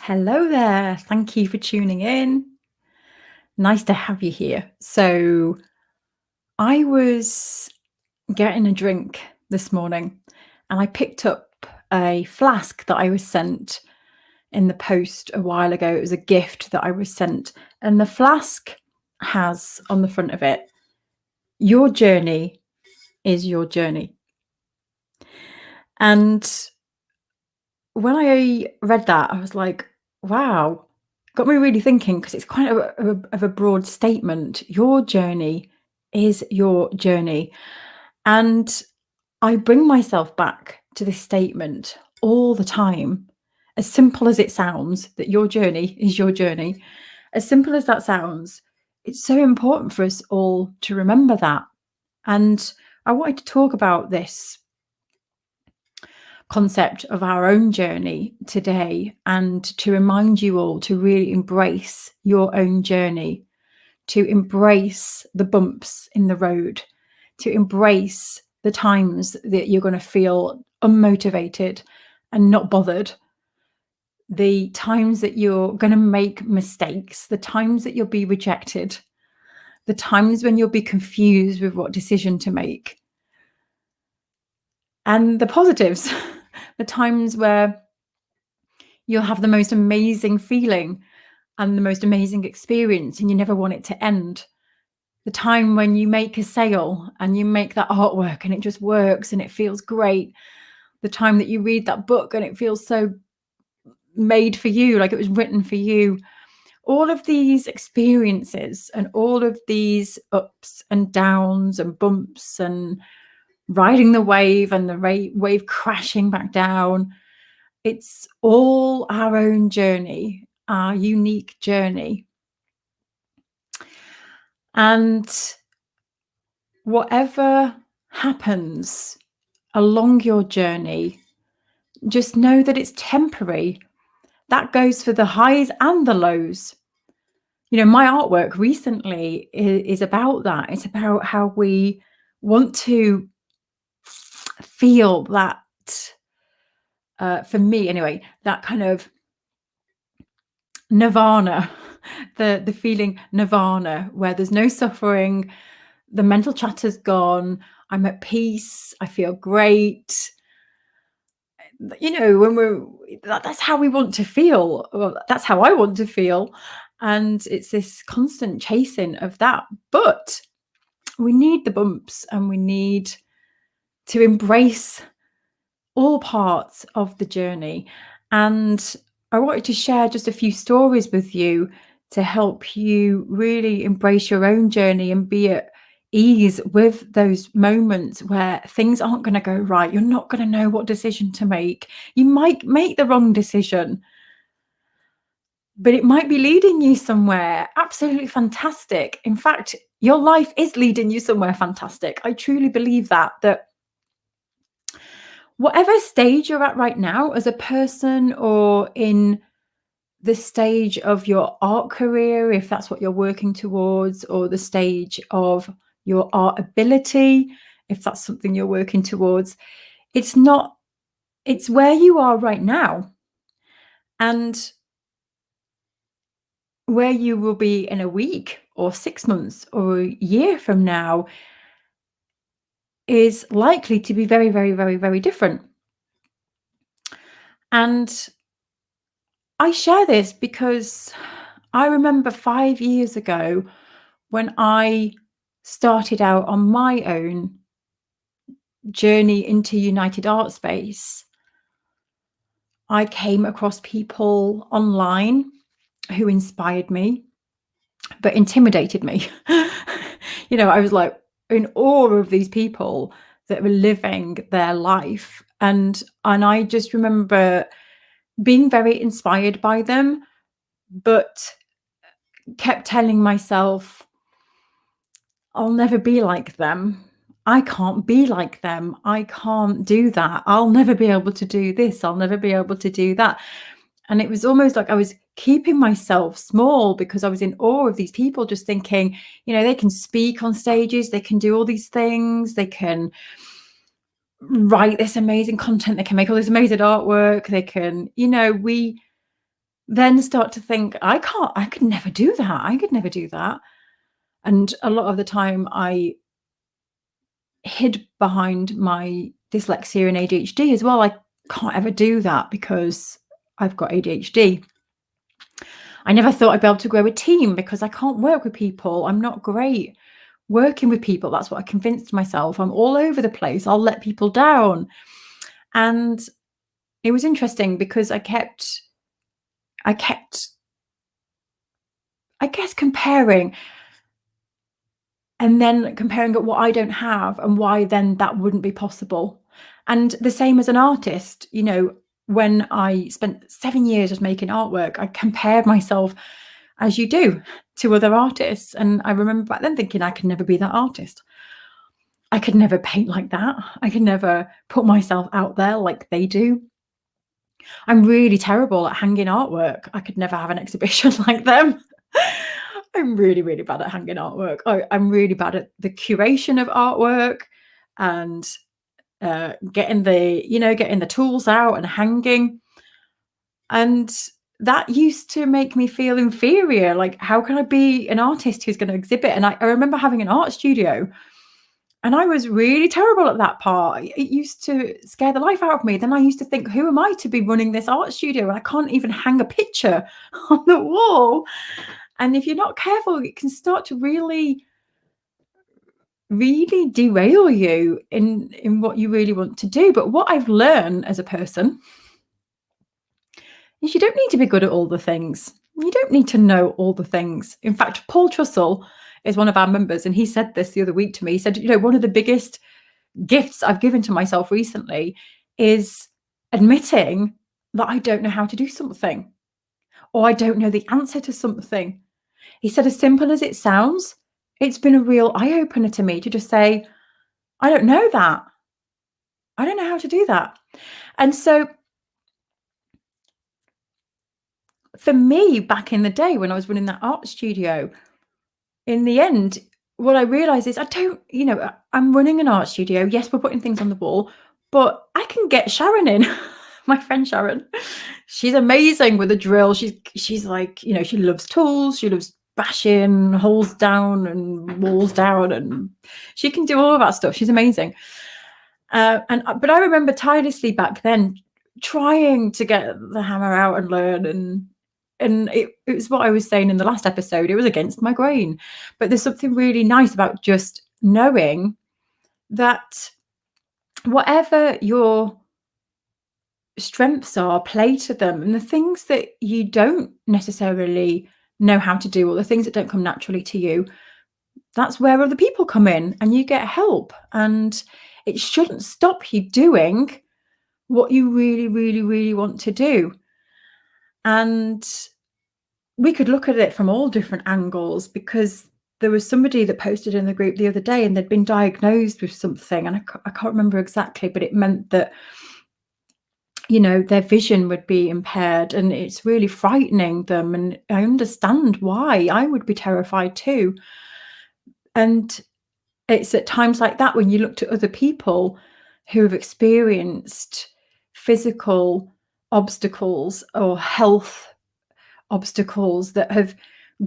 Hello there. Thank you for tuning in. Nice to have you here. So, I was getting a drink this morning and I picked up a flask that I was sent in the post a while ago. It was a gift that I was sent, and the flask has on the front of it, "Your journey is your journey." And when I read that, I was like, wow, got me really thinking because it's quite of a broad statement. Your journey is your journey. And I bring myself back to this statement all the time. As simple as it sounds, that your journey is your journey, as simple as that sounds, it's so important for us all to remember that. And I wanted to talk about this concept of our own journey today and to remind you all to really embrace your own journey, to embrace the bumps in the road, to embrace the times that you're going to feel unmotivated and not bothered, the times that you're going to make mistakes, the times that you'll be rejected, the times when you'll be confused with what decision to make, and the positives, the times where you'll have the most amazing feeling and the most amazing experience and you never want it to end. The time when you make a sale and you make that artwork and it just works and it feels great. The time that you read that book and it feels so made for you, like it was written for you. All of these experiences and all of these ups and downs and bumps and riding the wave and the wave crashing back down, it's all our own journey, our unique journey. And whatever happens along your journey, just know that it's temporary. That goes for the highs and the lows. You know, my artwork recently is about that. It's about how we want to feel that, for me anyway, that kind of nirvana, the feeling nirvana, where there's no suffering, the mental chatter's gone, I'm at peace, I feel great. You know, when that's how we want to feel. Well, that's how I want to feel. And it's this constant chasing of that. But we need the bumps and we need to embrace all parts of the journey. And I wanted to share just a few stories with you to help you really embrace your own journey and be at ease with those moments where things aren't going to go right. You're not going to know what decision to make. You might make the wrong decision, but it might be leading you somewhere absolutely fantastic. In fact, your life is leading you somewhere fantastic. I truly believe that whatever stage you're at right now as a person or in the stage of your art career, if that's what you're working towards, or the stage of your art ability, if that's something you're working towards, it's not, it's where you are right now. And where you will be in a week or 6 months or a year from now is likely to be very, very, very, very different. And I share this because I remember 5 years ago when I started out on my own journey into United Art Space. I came across people online who inspired me, but intimidated me. You know, I was like in awe of these people that were living their life. And I just remember being very inspired by them, but kept telling myself, I'll never be like them. I can't be like them. I can't do that. I'll never be able to do this. I'll never be able to do that. And it was almost like I was keeping myself small because I was in awe of these people, just thinking, you know, they can speak on stages, they can do all these things, they can write this amazing content, they can make all this amazing artwork, they can, you know, we then start to think, I could never do that. I could never do that. And a lot of the time I hid behind my dyslexia and ADHD as well. I can't ever do that because I've got ADHD. I never thought I'd be able to grow a team because I can't work with people. I'm not great working with people. That's what I convinced myself. I'm all over the place. I'll let people down. And it was interesting because I kept, I guess, comparing and then comparing at what I don't have and why then that wouldn't be possible. And the same as an artist, when I spent 7 years just making artwork, I compared myself, as you do, to other artists. And I remember back then thinking I could never be that artist. I could never paint like that. I could never put myself out there like they do. I'm really terrible at hanging artwork. I could never have an exhibition like them. I'm really, really bad at hanging artwork. I'm really bad at the curation of artwork and getting the tools out and hanging. And that used to make me feel inferior. Like, how can I be an artist who's going to exhibit? And I remember having an art studio, and I was really terrible at that part. It used to scare the life out of me. Then I used to think, who am I to be running this art studio? And I can't even hang a picture on the wall. And if you're not careful, it can start to really, really derail you in what you really want to do. But what I've learned as a person is you don't need to be good at all the things. You don't need to know all the things. In fact, Paul Trussell is one of our members, and he said this the other week to me. He said, one of the biggest gifts I've given to myself recently is admitting that I don't know how to do something, or I don't know the answer to something. He said, as simple as it sounds, it's been a real eye-opener to me to just say, I don't know that. I don't know how to do that. And so for me, back in the day when I was running that art studio, in the end, what I realized is I'm running an art studio. Yes, we're putting things on the wall, but I can get Sharon in, my friend Sharon. She's amazing with a drill. She's like, she loves tools. She loves bashing holes down and walls down, and she can do all of that stuff. She's amazing. But I remember tirelessly back then trying to get the hammer out and learn, and it was what I was saying in the last episode. It was against my grain. But there's something really nice about just knowing that whatever your strengths are, play to them, and the things that you don't necessarily know how to do, or the things that don't come naturally to you, that's where other people come in and you get help. And it shouldn't stop you doing what you really, really, really want to do. And we could look at it from all different angles, because there was somebody that posted in the group the other day and they'd been diagnosed with something, and I can't remember exactly, but it meant that their vision would be impaired, and it's really frightening them. And I understand why. I would be terrified too. And it's at times like that when you look to other people who have experienced physical obstacles or health obstacles that have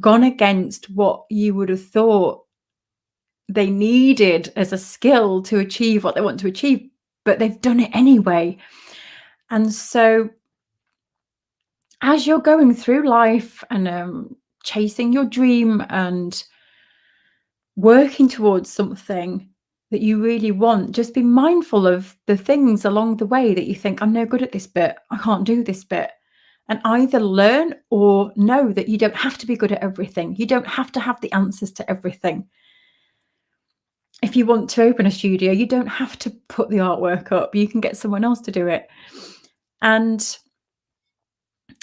gone against what you would have thought they needed as a skill to achieve what they want to achieve, but they've done it anyway. And so as you're going through life and chasing your dream and working towards something that you really want, just be mindful of the things along the way that you think, I'm no good at this bit, I can't do this bit. And either learn or know that you don't have to be good at everything. You don't have to have the answers to everything. If you want to open a studio, you don't have to put the artwork up. You can get someone else to do it. And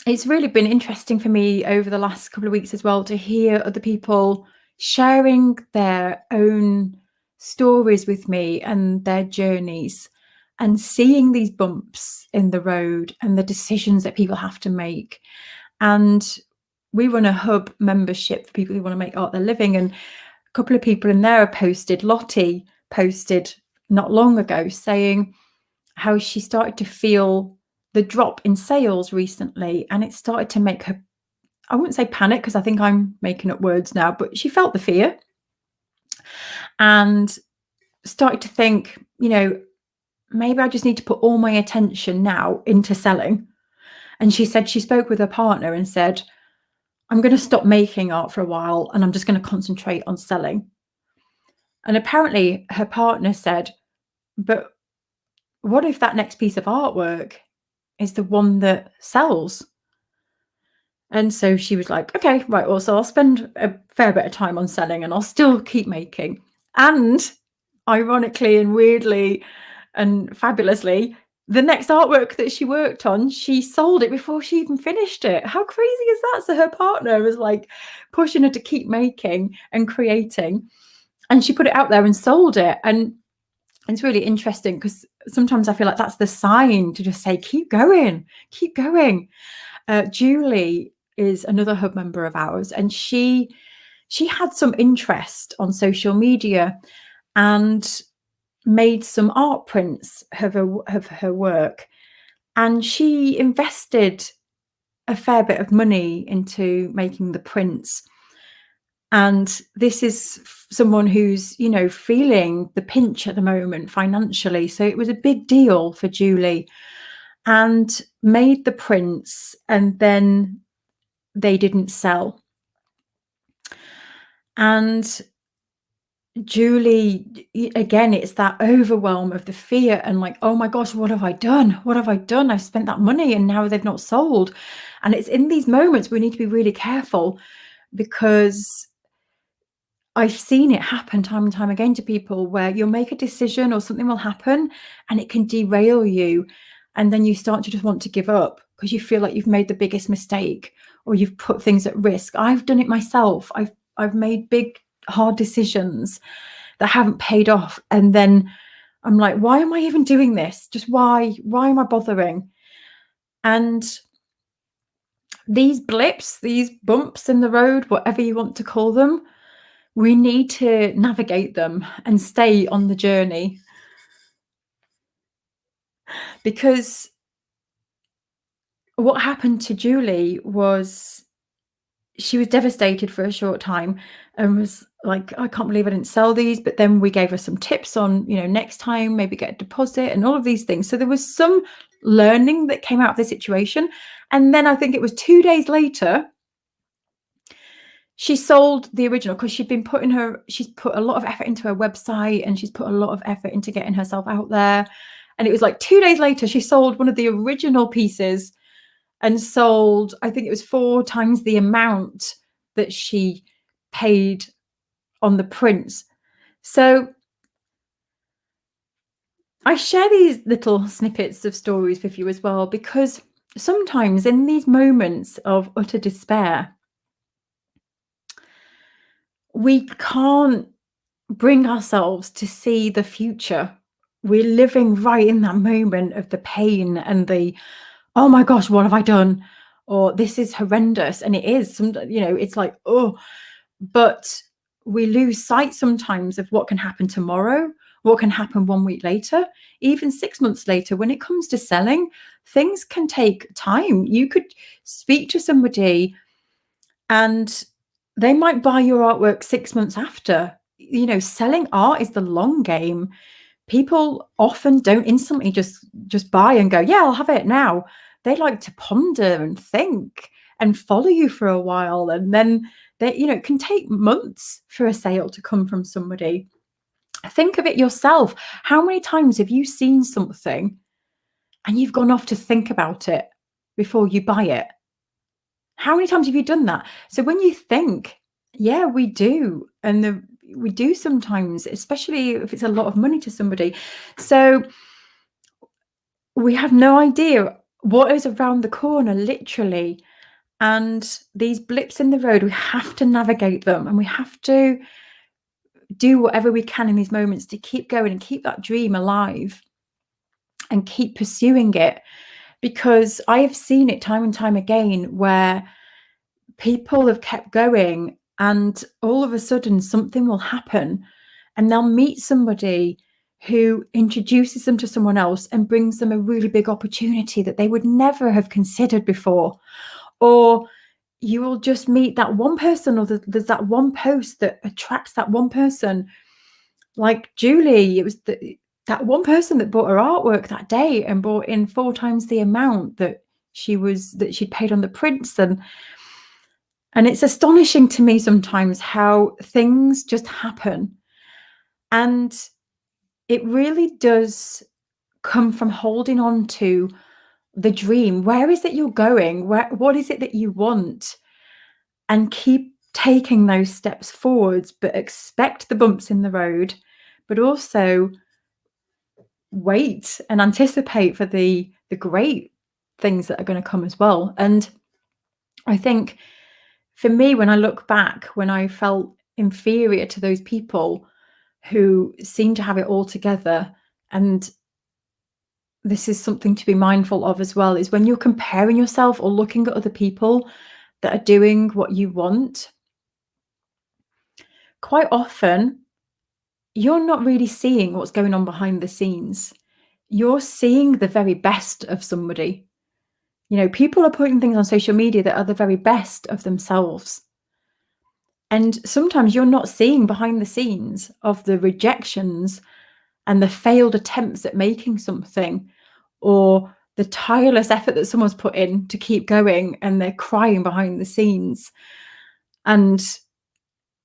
it's really been interesting for me over the last couple of weeks as well to hear other people sharing their own stories with me and their journeys, and seeing these bumps in the road and the decisions that people have to make. And we run a hub membership for people who want to make art their living, and a couple of people in there have posted. Lottie posted not long ago saying how she started to feel the drop in sales recently, and it started to make her, I wouldn't say panic because I think I'm making up words now, but she felt the fear and started to think, maybe I just need to put all my attention now into selling. And she said she spoke with her partner and said, I'm going to stop making art for a while and I'm just going to concentrate on selling. And apparently her partner said, but what if that next piece of artwork is the one that sells? And so she was like, okay, right, well, so I'll spend a fair bit of time on selling and I'll still keep making. And ironically and weirdly and fabulously, the next artwork that she worked on, she sold it before she even finished it. How crazy is that? So her partner was like pushing her to keep making and creating. And she put it out there and sold it. And it's really interesting because sometimes I feel like that's the sign to just say, keep going, keep going. Julie is another hub member of ours, and she had some interest on social media and made some art prints of her work, and she invested a fair bit of money into making the prints. And this is someone who's, feeling the pinch at the moment financially. So it was a big deal for Julie, and made the prints, and then they didn't sell. And Julie, again, it's that overwhelm of the fear and like, oh my gosh, what have I done? What have I done? I've spent that money and now they've not sold. And it's in these moments we need to be really careful, because I've seen it happen time and time again to people where you'll make a decision or something will happen and it can derail you. And then you start to just want to give up because you feel like you've made the biggest mistake or you've put things at risk. I've done it myself. I've made big, hard decisions that haven't paid off. And then I'm like, why am I even doing this? Just why am I bothering? And these blips, these bumps in the road, whatever you want to call them, we need to navigate them and stay on the journey, because what happened to Julie was she was devastated for a short time and was like, I can't believe I didn't sell these. But then we gave her some tips on, next time, maybe get a deposit and all of these things. So there was some learning that came out of the situation. And then I think it was 2 days later, she sold the original, because she's put a lot of effort into her website and she's put a lot of effort into getting herself out there. And it was like 2 days later, she sold one of the original pieces and sold, I think it was 4 times the amount that she paid on the prints. So I share these little snippets of stories with you as well, because sometimes in these moments of utter despair, we can't bring ourselves to see the future. We're living right in that moment of the pain and the, oh my gosh, what have I done? Or this is horrendous. And it is, it's like, oh, but we lose sight sometimes of what can happen tomorrow, what can happen 1 week later, even 6 months later. When it comes to selling, things can take time. You could speak to somebody and they might buy your artwork 6 months after. Selling art is the long game. People often don't instantly just buy and go, yeah, I'll have it now. They like to ponder and think and follow you for a while. And then it can take months for a sale to come from somebody. Think of it yourself. How many times have you seen something and you've gone off to think about it before you buy it? How many times have you done that? So when you think, yeah, we do. And we do sometimes, especially if it's a lot of money to somebody. So we have no idea what is around the corner, literally. And these blips in the road, we have to navigate them, and we have to do whatever we can in these moments to keep going and keep that dream alive and keep pursuing it. Because I have seen it time and time again where people have kept going and all of a sudden something will happen and they'll meet somebody who introduces them to someone else and brings them a really big opportunity that they would never have considered before. Or you will just meet that one person, or there's that one post that attracts that one person. Like Julie, it was that one person that bought her artwork that day and bought in 4 times the amount that she'd paid on the prints. And it's astonishing to me sometimes how things just happen. And it really does come from holding on to the dream. Where is it you're going? What is it that you want? And keep taking those steps forwards, but expect the bumps in the road, but also wait and anticipate for the great things that are going to come as well. And I think for me, when I look back, when I felt inferior to those people who seem to have it all together, and this is something to be mindful of as well, is when you're comparing yourself or looking at other people that are doing what you want, quite often you're not really seeing what's going on behind the scenes. You're seeing the very best of somebody. People are putting things on social media that are the very best of themselves. And sometimes you're not seeing behind the scenes of the rejections and the failed attempts at making something, or the tireless effort that someone's put in to keep going, and they're crying behind the scenes and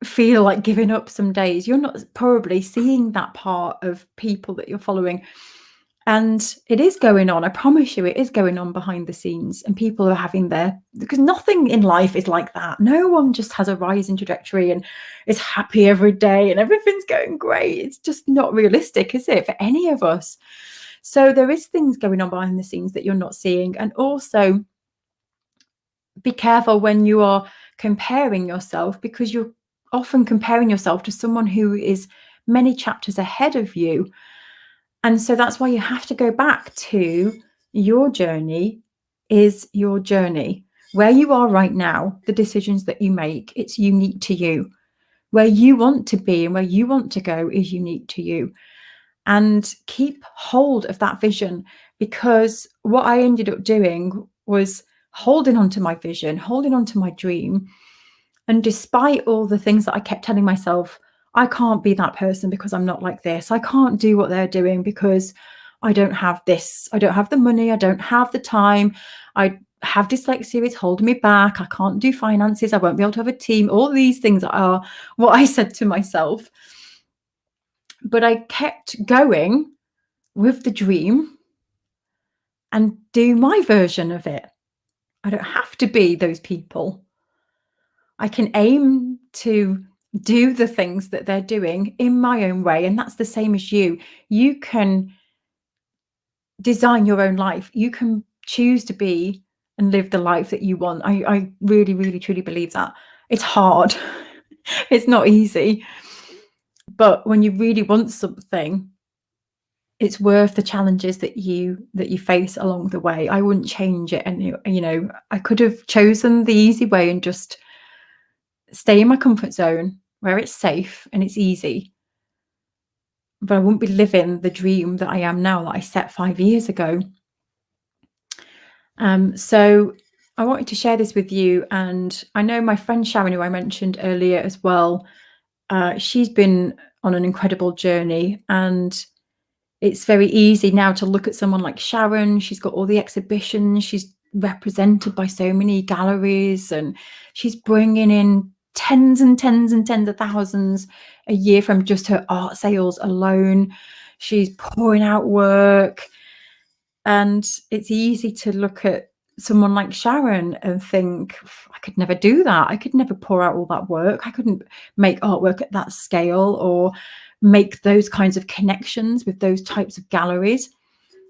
feel like giving up some days. You're not probably seeing that part of people that you're following. And it is going on. I promise you, it is going on behind the scenes. And people are having because nothing in life is like that. No one just has a rising trajectory and is happy every day and everything's going great. It's just not realistic, is it, for any of us? So there is things going on behind the scenes that you're not seeing. And also be careful when you are comparing yourself, because you're often comparing yourself to someone who is many chapters ahead of you. And so that's why you have to go back to your journey is your journey. Where you are right now, the decisions that you make, it's unique to you. Where you want to be and where you want to go is unique to you. And keep hold of that vision, because what I ended up doing was holding on to my vision, holding on to my dream. And despite all the things that I kept telling myself, I can't be that person because I'm not like this. I can't do what they're doing because I don't have this. I don't have the money. I don't have the time. I have dyslexia. It's holding me back. I can't do finances. I won't be able to have a team. All these things are what I said to myself. But I kept going with the dream and do my version of it. I don't have to be those people. I can aim to do the things that they're doing in my own way. And that's the same as you. You can design your own life. You can choose to be and live the life that you want. I really, really, truly believe that. It's hard. It's not easy. But when you really want something, it's worth the challenges that you face along the way. I wouldn't change it. And, I could have chosen the easy way and just stay in my comfort zone where it's safe and it's easy. But I wouldn't be living the dream that I am now, that I set 5 years ago. So I wanted to share this with you. And I know my friend Sharon, who I mentioned earlier as well, she's been on an incredible journey. And it's very easy now to look at someone like Sharon. She's got all the exhibitions. She's represented by so many galleries, and she's bringing in tens and tens and tens of thousands a year from just her art sales alone. She's pouring out work. And it's easy to look at someone like Sharon and think, I could never do that. I could never pour out all that work. I couldn't make artwork at that scale or make those kinds of connections with those types of galleries.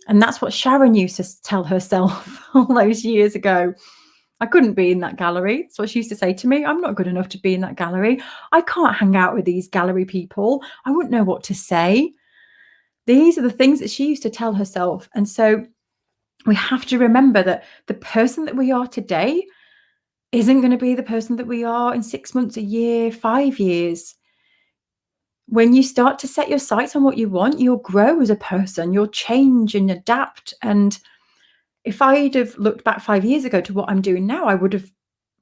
And that's what Sharon used to tell herself all those years ago. I couldn't be in that gallery. That's what she used to say to me. I'm not good enough to be in that gallery. I can't hang out with these gallery people. I wouldn't know what to say. These are the things that she used to tell herself. And so we have to remember that the person that we are today isn't going to be the person that we are in 6 months, a year, 5 years. When you start to set your sights on what you want, you'll grow as a person, you'll change and adapt. And if I'd have looked back 5 years ago to what I'm doing now, I would have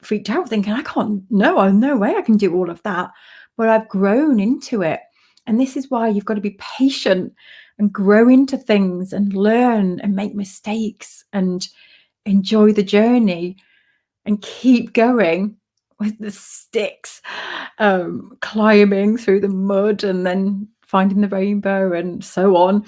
freaked out thinking, I can't, no way I can do all of that. But I've grown into it. And this is why you've got to be patient and grow into things and learn and make mistakes and enjoy the journey and keep going with the sticks, climbing through the mud and then finding the rainbow and so on,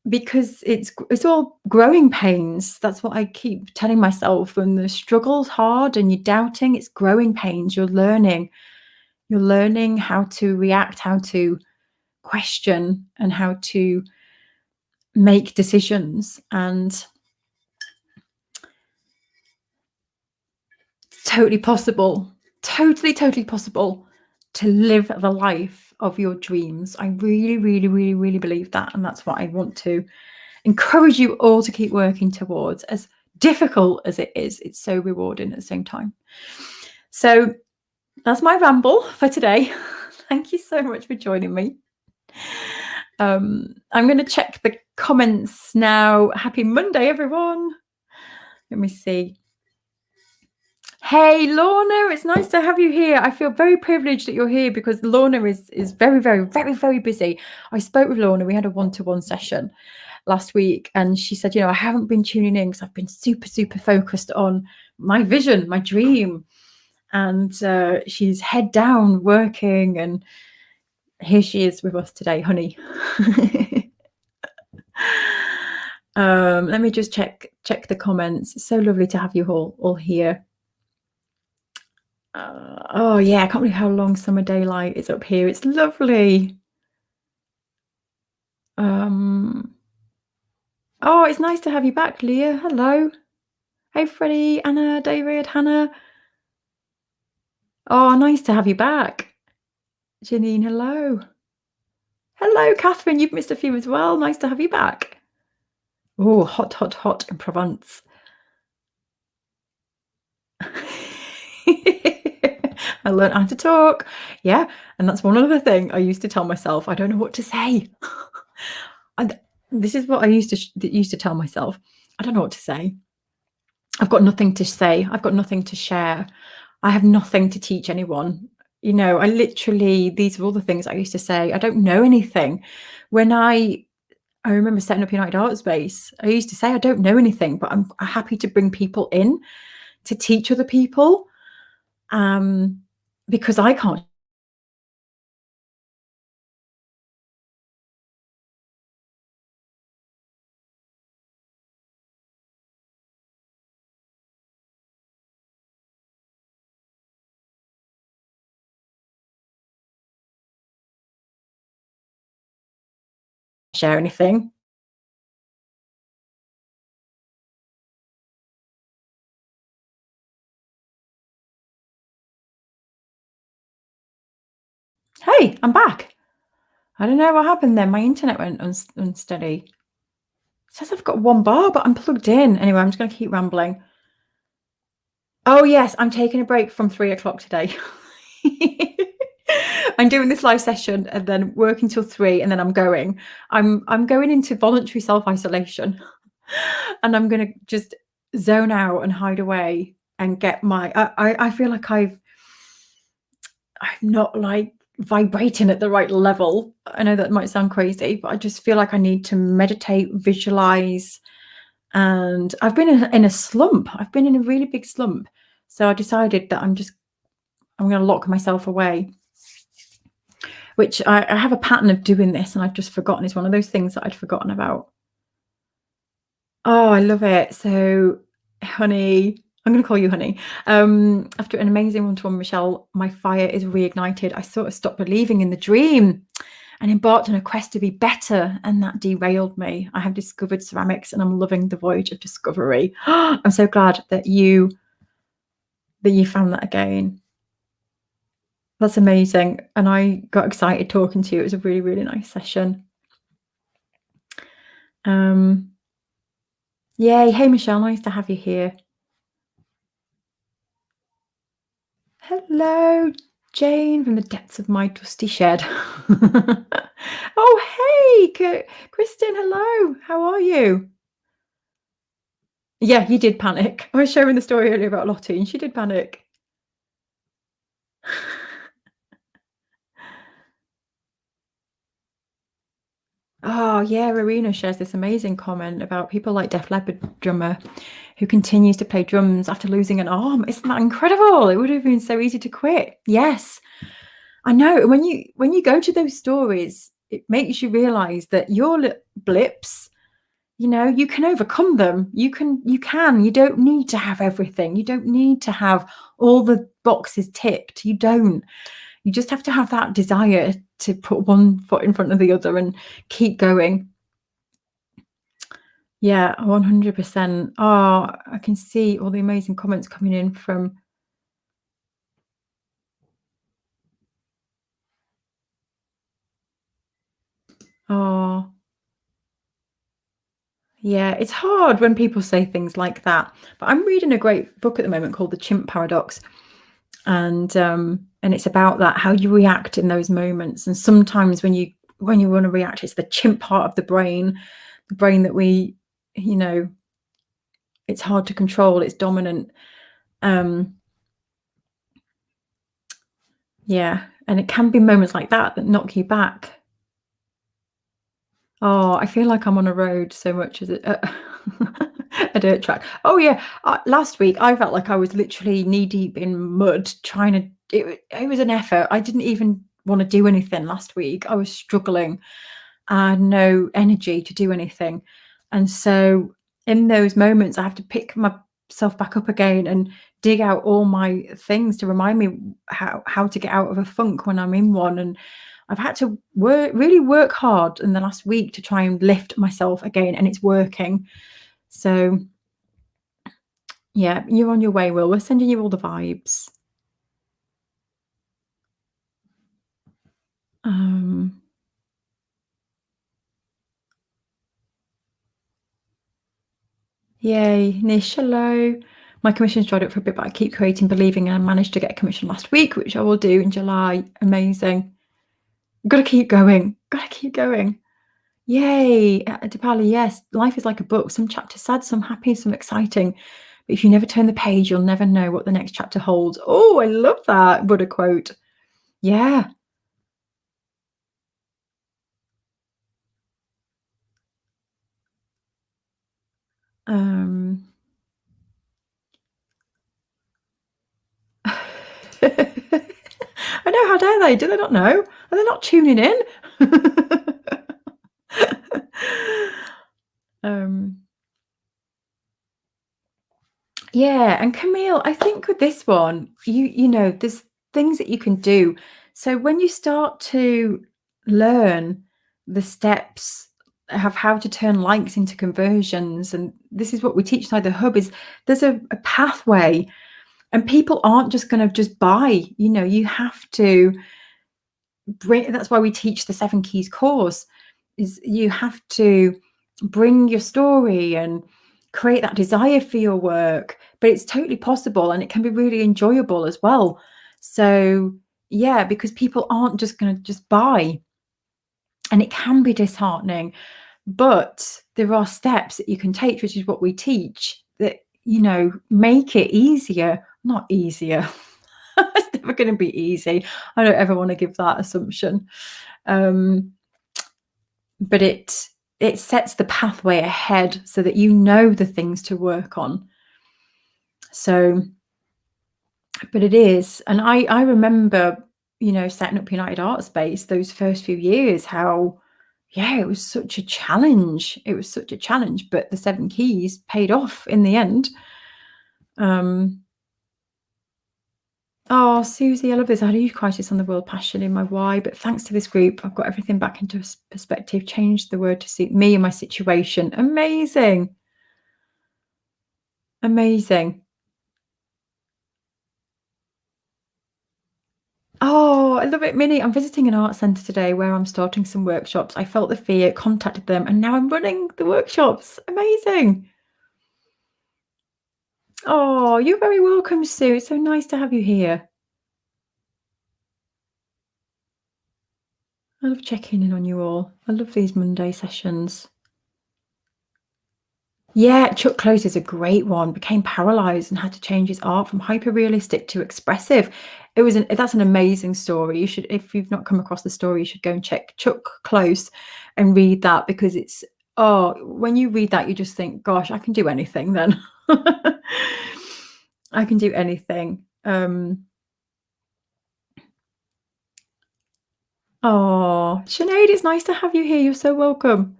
because it's all growing pains. That's what I keep telling myself. When the struggle's hard and you're doubting, it's growing pains. You're learning how to react, how to question, and how to make decisions. And totally possible, totally possible to live the life of your dreams. I really, really, really, really believe that. And that's what I want to encourage you all to keep working towards. As difficult as it is, it's so rewarding at the same time. So that's my ramble for today. Thank you so much for joining me. I'm going to check the comments now. Happy Monday, everyone. Let me see. Hey, Lorna, it's nice to have you here. I feel very privileged that you're here because Lorna is very, very, very, very busy. I spoke with Lorna. We had a one-to-one session last week, and she said, I haven't been tuning in because I've been super, super focused on my vision, my dream. And she's head down working, and here she is with us today, honey. Let me just check the comments. It's so lovely to have you all here. Oh yeah, I can't believe how long summer daylight is up here. It's lovely. Oh, it's nice to have you back, Leah. Hello. Hey, Freddie, Anna, David, Hannah. Oh, nice to have you back. Janine, hello. Hello, Catherine. You've missed a few as well. Nice to have you back. Oh, hot, hot, hot in Provence. I learned how to talk. Yeah. And that's one other thing I used to tell myself. I don't know what to say. And this is what I used to tell myself. I don't know what to say. I've got nothing to say. I've got nothing to share. I have nothing to teach anyone. I literally, these are all the things I used to say. I don't know anything. When I remember setting up United Art Space, I used to say, I don't know anything, but I'm happy to bring people in to teach other people, because I can't share anything. Hey, I'm back. I don't know what happened then. My internet went unsteady. It says I've got one bar, but I'm plugged in. Anyway, I'm just going to keep rambling. Oh, yes, I'm taking a break from 3 o'clock today. I'm doing this live session and then working till 3, and then I'm going. I'm going into voluntary self-isolation, and I'm going to just zone out and hide away and get my. I feel like I'm not like vibrating at the right level. I know that might sound crazy, but I just feel like I need to meditate, visualize, and I've been in a slump. I've been in a really big slump, so I decided that I'm going to lock myself away. Which I have a pattern of doing this, and I've just forgotten. It's one of those things that I'd forgotten about. Oh, I love it. So, honey, I'm going to call you honey. After an amazing one-to-one, Michelle, my fire is reignited. I sort of stopped believing in the dream and embarked on a quest to be better, and that derailed me. I have discovered ceramics, and I'm loving the voyage of discovery. I'm so glad that you found that again. That's amazing. And I got excited talking to you. It was a really, really nice session. Yay. Hey, Michelle, nice to have you here. Hello. Jane from the depths of my dusty shed. Oh, hey, Kristen, hello. How are you? Yeah, you did panic. I was sharing the story earlier about Lottie, and she did panic. Oh, yeah, Rowena shares this amazing comment about people like Def Leppard drummer who continues to play drums after losing an arm. Isn't that incredible? It would have been so easy to quit. Yes, I know. When you go to those stories, it makes you realize that your blips, you can overcome them. You don't need to have everything. You don't need to have all the boxes ticked. You don't. You just have to have that desire to put one foot in front of the other and keep going. Yeah, 100%. Oh, I can see all the amazing comments coming in from. Oh, yeah, it's hard when people say things like that. But I'm reading a great book at the moment called The Chimp Paradox, and it's about that, how you react in those moments. And sometimes when you want to react, it's the chimp part of the brain that you know, it's hard to control. It's dominant. Um, yeah, and it can be moments like that that knock you back. Oh, I feel like I'm on a road so much as a dirt track. Oh yeah, last week I felt like I was literally knee deep in mud trying to. It was an effort. I didn't even want to do anything last week. I was struggling. I had no energy to do anything, and so in those moments, I have to pick myself back up again and dig out all my things to remind me how to get out of a funk when I'm in one. And I've had to really work hard in the last week to try and lift myself again, and it's working. So yeah, you're on your way, Will. We're sending you all the vibes. Um, Yay, Nish, hello. My commission's dried up for a bit, but I keep creating, believing, and I managed to get a commission last week, which I will do in July. Amazing. Gotta keep going. Gotta keep going. Yay. Dipali, yes, life is like a book. Some chapters sad, some happy, some exciting. But if you never turn the page, you'll never know what the next chapter holds. Oh, I love that Buddha quote. Yeah. Um I know, how dare they? Do they not know? Are they not tuning in? um Yeah, and Camille, I think with this one, there's things that you can do. So when you start to learn the steps of how to turn likes into conversions, and this is what we teach inside the hub, is there's a pathway, and people aren't just going to just buy. You have to bring. That's why we teach the 7 keys course. Is you have to bring your story and create that desire for your work, but it's totally possible, and it can be really enjoyable as well. So yeah, because people aren't just going to just buy, and it can be disheartening, but there are steps that you can take, which is what we teach, that make it easier. Not easier. It's never going to be easy. I don't ever want to give that assumption. um but it sets the pathway ahead so that you know the things to work on. So, but it is, and I remember, setting up United Art Space those first few years, how yeah, it was such a challenge. It was such a challenge, but the 7 keys paid off in the end. um Oh, Susie, I love this. I had a huge crisis on the world passion in my why, but thanks to this group, I've got everything back into perspective, changed the word to suit me and my situation. Amazing. Amazing. Oh, I love it, Minnie. I'm visiting an art centre today where I'm starting some workshops. I felt the fear, contacted them, and now I'm running the workshops. Amazing. Oh, you're very welcome, Sue. It's so nice to have you here. I love checking in on you all. I love these Monday sessions. Yeah, Chuck Close is a great one. Became paralyzed and had to change his art from hyper-realistic to expressive. That's an amazing story. You should, if you've not come across the story, you should go and check Chuck Close and read that, because when you read that, you just think, gosh, I can do anything then. I can do anything. Oh, Sinead, it's nice to have you here. You're so welcome.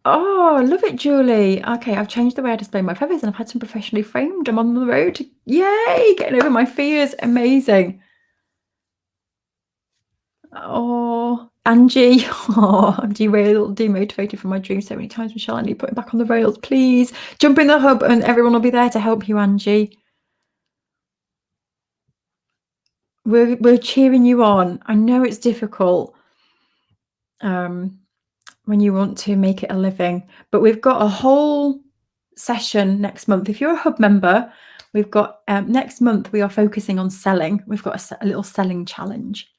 Oh, love it, Julie. Okay, I've changed the way I display my feathers and I've had some professionally framed. I'm on the road to, yay, getting over my fears. Amazing. Oh, Angie. Oh, I'm derailed, demotivated from my dream so many times. Michelle, I need putting back on the rails. Please jump in the hub and everyone will be there to help you, Angie. We're cheering you on. I know it's difficult. When you want to make it a living. But we've got a whole session next month. If you're a hub member, we've got next month we are focusing on selling. We've got a little selling challenge.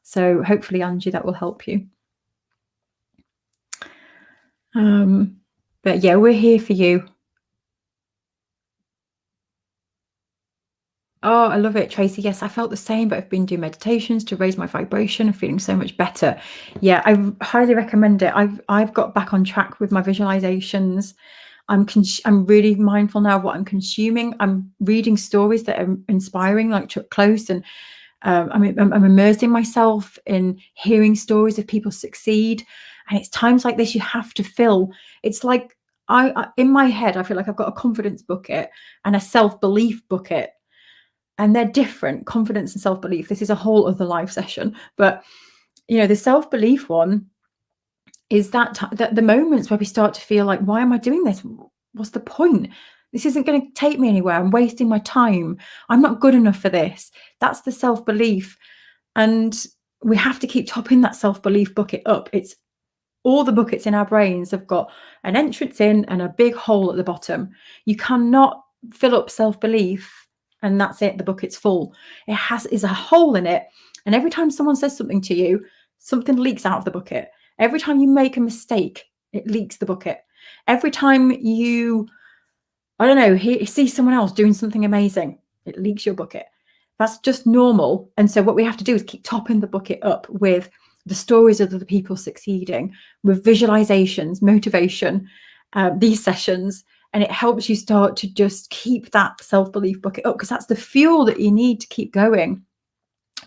So hopefully, Angie, that will help you. But yeah, we're here for you. Oh, I love it, Tracy. Yes, I felt the same, but I've been doing meditations to raise my vibration and feeling so much better. Yeah, I highly recommend it. I've got back on track with my visualizations. I'm really mindful now of what I'm consuming. I'm reading stories that are inspiring, like Chuck Close, and I'm immersing myself in hearing stories of people succeed. And it's times like this you have to fill. It's like in my head, I feel like I've got a confidence bucket and a self-belief bucket, and they're different. Confidence and self-belief, this is a whole other live session, but the self-belief one is that the moments where we start to feel like, why am I doing this? What's the point? This isn't going to take me anywhere. I'm wasting my time. I'm not good enough for this. That's the self-belief. And we have to keep topping that self-belief bucket up. It's all the buckets in our brains have got an entrance in and a big hole at the bottom. You cannot fill up self-belief and that's it, the bucket's full. Is a hole in it. And every time someone says something to you, something leaks out of the bucket. Every time you make a mistake, it leaks the bucket. Every time you, I don't know, see someone else doing something amazing, it leaks your bucket. That's just normal. And so what we have to do is keep topping the bucket up with the stories of other people succeeding, with visualizations, motivation, these sessions. And it helps you start to just keep that self-belief bucket up, because that's the fuel that you need to keep going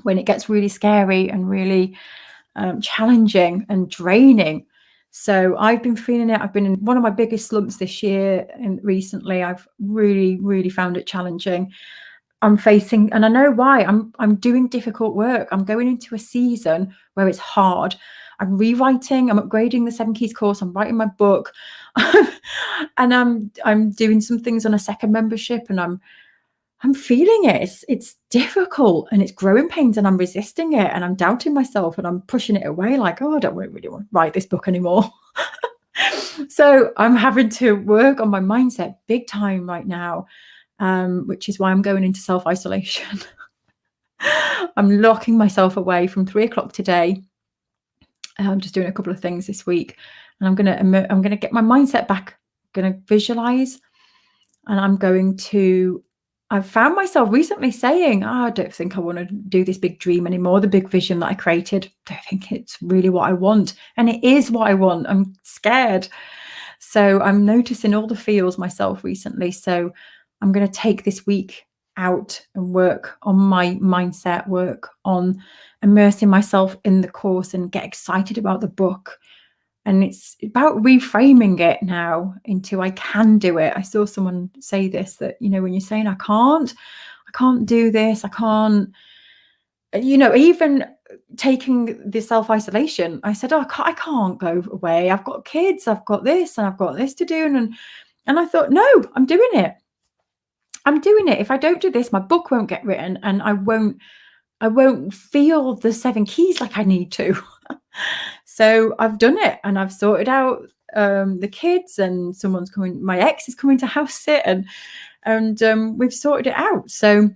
when it gets really scary and really challenging and draining. So I've been feeling it. I've been in one of my biggest slumps this year, and recently I've really, really found it challenging. I'm facing, and I know why, I'm doing difficult work. I'm going into a season where it's hard. I'm rewriting, I'm upgrading the 7 Keys course, I'm writing my book, and I'm doing some things on a second membership, and I'm feeling it. It's difficult and it's growing pains, and I'm resisting it, and I'm doubting myself, and I'm pushing it away like, oh, I don't really want to write this book anymore. So I'm having to work on my mindset big time right now, which is why I'm going into self-isolation. I'm locking myself away from 3 o'clock today. I'm just doing a couple of things this week, and I'm gonna get my mindset back. I'm gonna visualize, and I've found myself recently saying, I don't think I want to do this big dream anymore, the big vision that I created. I don't think it's really what I want. And it is what I want. I'm scared. So I'm noticing all the feels myself recently. So I'm going to take this week out and work on my mindset, work on immersing myself in the course and get excited about the book. And it's about reframing it now into I can do it. I saw someone say this, that, when you're saying I can't do this, I can't, even taking the self-isolation, I said, oh, I can't go away. I've got kids, I've got this, and I've got this to do. And I thought, no, I'm doing it. I'm doing it. If I don't do this, my book won't get written, and I won't feel the 7 keys like I need to. So I've done it, and I've sorted out the kids, and my ex is coming to house sit, and we've sorted it out. So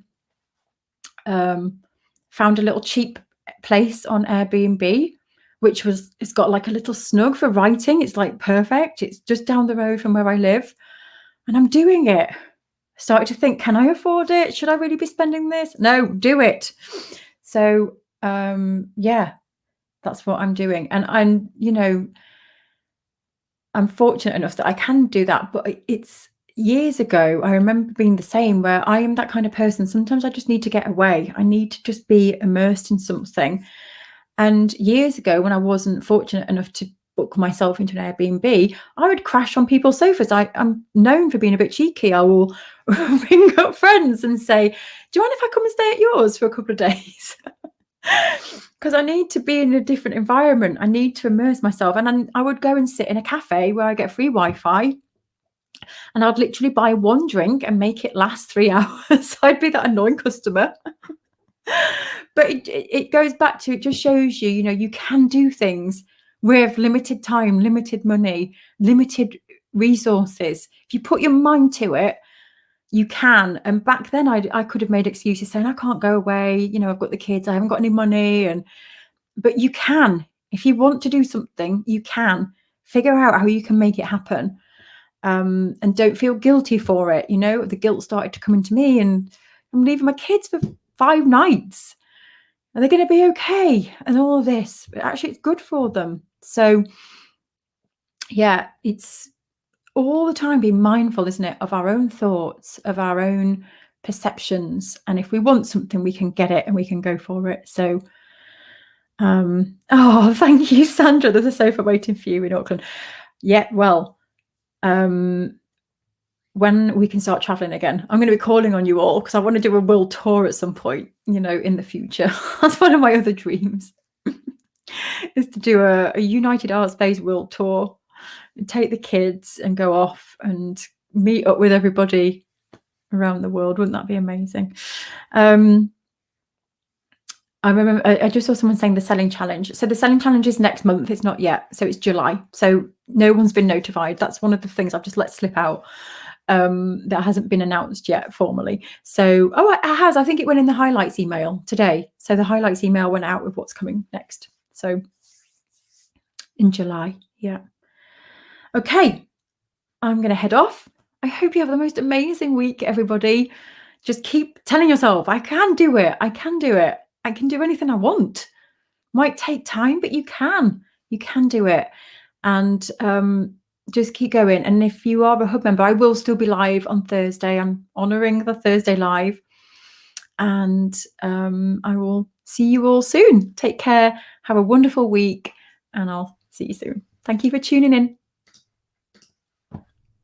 found a little cheap place on Airbnb, which was it's got like a little snug for writing. It's like perfect. It's just down the road from where I live, and I'm doing it. Started to think, can I afford it? Should I really be spending this? No, do it. So yeah, that's what I'm doing. And I'm fortunate enough that I can do that, but it's years ago. I remember being the same, where I am that kind of person. Sometimes I just need to get away. I need to just be immersed in something. And years ago, when I wasn't fortunate enough to book myself into an Airbnb, I would crash on people's sofas. I'm known for being a bit cheeky. I will ring up friends and say, do you mind if I come and stay at yours for a couple of days? Because I need to be in a different environment. I need to immerse myself. And I would go and sit in a cafe where I get free Wi-Fi, and I'd literally buy one drink and make it last 3 hours. I'd be that annoying customer. But it goes back to, it just shows you, you can do things with limited time, limited money, limited resources. If you put your mind to it, you can. And back then I could have made excuses saying I can't go away, I've got the kids, I haven't got any money. But you can. If you want to do something, you can figure out how you can make it happen. And don't feel guilty for it. The guilt started to come into me, and I'm leaving my kids for 5 nights. Are they going to be okay? And all of this, but actually it's good for them. So yeah, it's all the time being mindful, isn't it, of our own thoughts, of our own perceptions. And if we want something, we can get it and we can go for it. So oh, thank you, Sandra. There's a sofa waiting for you in Auckland. Yeah, well, when we can start traveling again, I'm going to be calling on you all, because I want to do a world tour at some point, in the future. That's one of my other dreams, is to do a United Arts Based world tour, and take the kids and go off and meet up with everybody around the world. Wouldn't that be amazing? I remember I just saw someone saying the selling challenge. So the selling challenge is next month. It's not yet. So it's July. So no one's been notified. That's one of the things I've just let slip out. That hasn't been announced yet formally. So, it has. I think it went in the highlights email today. So the highlights email went out with what's coming next. So in July. Yeah. Okay. I'm going to head off. I hope you have the most amazing week, everybody. Just keep telling yourself, I can do it. I can do it. I can do anything I want. Might take time, but you can do it. And just keep going. And if you are a hub member, I will still be live on Thursday. I'm honouring the Thursday live. And I will see you all soon. Take care. Have a wonderful week. And I'll see you soon. Thank you for tuning in.